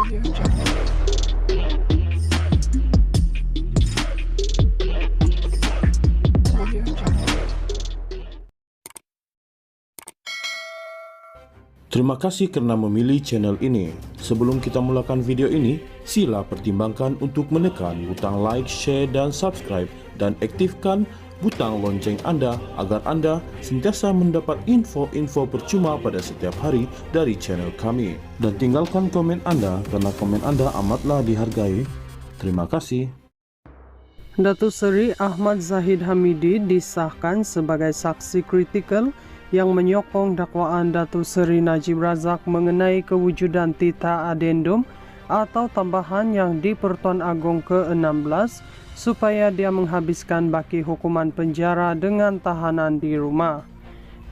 Terima kasih karena memilih channel ini. Sebelum kita mulakan video ini, sila pertimbangkan untuk menekan butang like, share, dan subscribe, dan aktifkan butang lonceng Anda agar Anda sentiasa mendapat info-info percuma pada setiap hari dari channel kami. Dan tinggalkan komen Anda karena komen Anda amatlah dihargai. Terima kasih. Datuk Seri Ahmad Zahid Hamidi disahkan sebagai saksi kritikal yang menyokong dakwaan Datuk Seri Najib Razak mengenai kewujudan titah adendum atau tambahan yang di Pertuan Agong ke-16 supaya dia menghabiskan baki hukuman penjara dengan tahanan di rumah.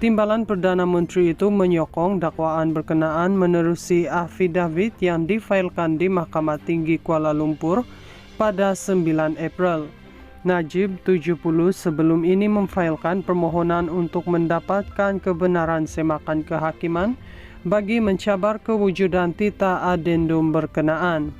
Timbalan Perdana Menteri itu menyokong dakwaan berkenaan menerusi afidavit yang difailkan di Mahkamah Tinggi Kuala Lumpur pada 9 April. Najib 70 sebelum ini memfailkan permohonan untuk mendapatkan kebenaran semakan kehakiman bagi mencabar kewujudan titah adendum berkenaan.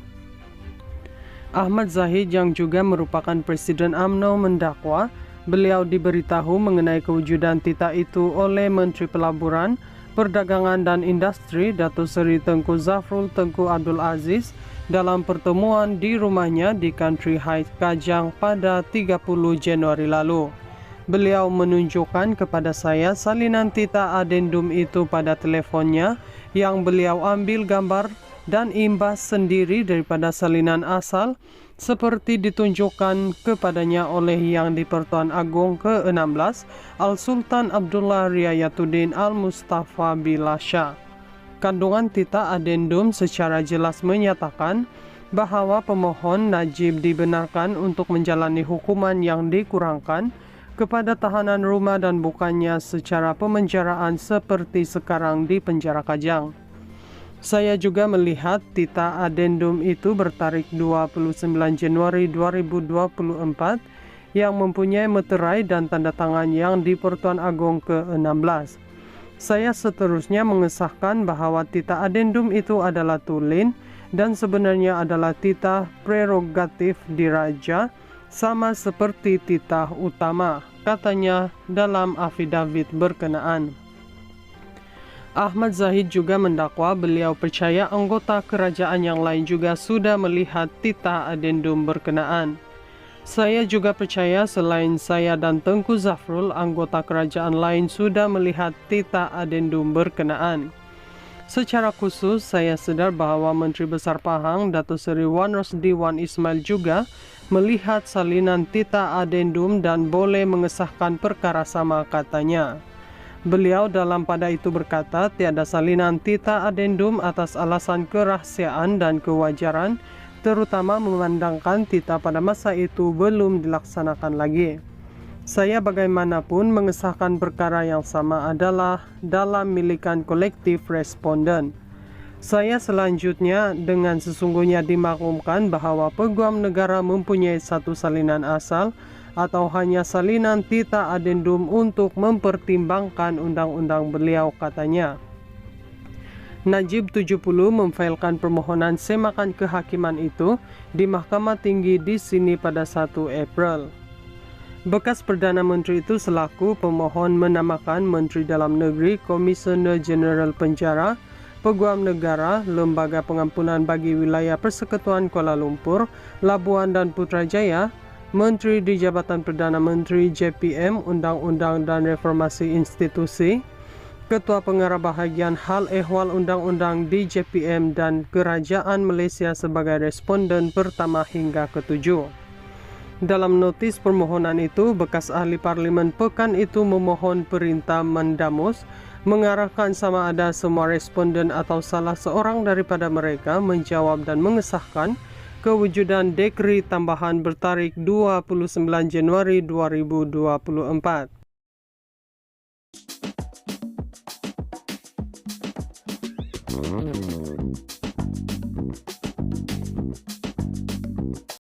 Ahmad Zahid yang juga merupakan Presiden UMNO mendakwa beliau diberitahu mengenai kewujudan titah itu oleh Menteri Pelaburan, Perdagangan dan Industri Datuk Seri Tengku Zafrul Tengku Abdul Aziz dalam pertemuan di rumahnya di Country Heights, Kajang pada 30 Januari lalu. Beliau menunjukkan kepada saya salinan titah adendum itu pada telefonnya yang beliau ambil gambar dan imbas sendiri daripada salinan asal seperti ditunjukkan kepadanya oleh Yang di-Pertuan Agong ke-16 Al-Sultan Abdullah Riayatuddin Al-Mustafa Bilasha. Kandungan titah adendum secara jelas menyatakan bahawa pemohon Najib dibenarkan untuk menjalani hukuman yang dikurangkan kepada tahanan rumah dan bukannya secara pemenjaraan seperti sekarang di penjara Kajang. Saya juga melihat titah adendum itu bertarikh 29 Januari 2024 yang mempunyai meterai dan tanda tangan yang di Pertuan Agong ke-16. Saya seterusnya mengesahkan bahawa titah adendum itu adalah tulen dan sebenarnya adalah titah prerogatif diraja sama seperti titah utama, katanya dalam afidavit berkenaan. Ahmad Zahid juga mendakwa beliau percaya anggota kerajaan yang lain juga sudah melihat titah adendum berkenaan. Saya juga percaya selain saya dan Tengku Zafrul, anggota kerajaan lain sudah melihat titah adendum berkenaan. Secara khusus, saya sedar bahawa Menteri Besar Pahang, Datuk Seri Wan Rosdi Wan Ismail juga melihat salinan titah adendum dan boleh mengesahkan perkara sama, katanya. Beliau dalam pada itu berkata tiada salinan titah adendum atas alasan kerahsiaan dan kewajaran, terutama memandangkan titah pada masa itu belum dilaksanakan lagi. Saya bagaimanapun mengesahkan perkara yang sama adalah dalam milikan kolektif responden. Saya selanjutnya dengan sesungguhnya dimaklumkan bahawa Peguam Negara mempunyai satu salinan asal atau hanya salinan titah adendum untuk mempertimbangkan undang-undang beliau, katanya. Najib 70 memfailkan permohonan semakan kehakiman itu di Mahkamah Tinggi di sini pada 1 April. Bekas Perdana Menteri itu selaku pemohon menamakan Menteri Dalam Negeri, Komisioner Jeneral Penjara, Peguam Negara, Lembaga Pengampunan bagi Wilayah Persekutuan Kuala Lumpur, Labuan dan Putrajaya, Menteri di Jabatan Perdana Menteri JPM, Undang-Undang dan Reformasi Institusi, Ketua Pengarah Bahagian Hal Ehwal Undang-Undang di JPM dan Kerajaan Malaysia sebagai responden pertama hingga ke-7. Dalam notis permohonan itu, bekas ahli parlimen pekan itu memohon perintah mendamus mengarahkan sama ada semua responden atau salah seorang daripada mereka menjawab dan mengesahkan kewujudan dekri tambahan bertarikh 29 Januari 2024.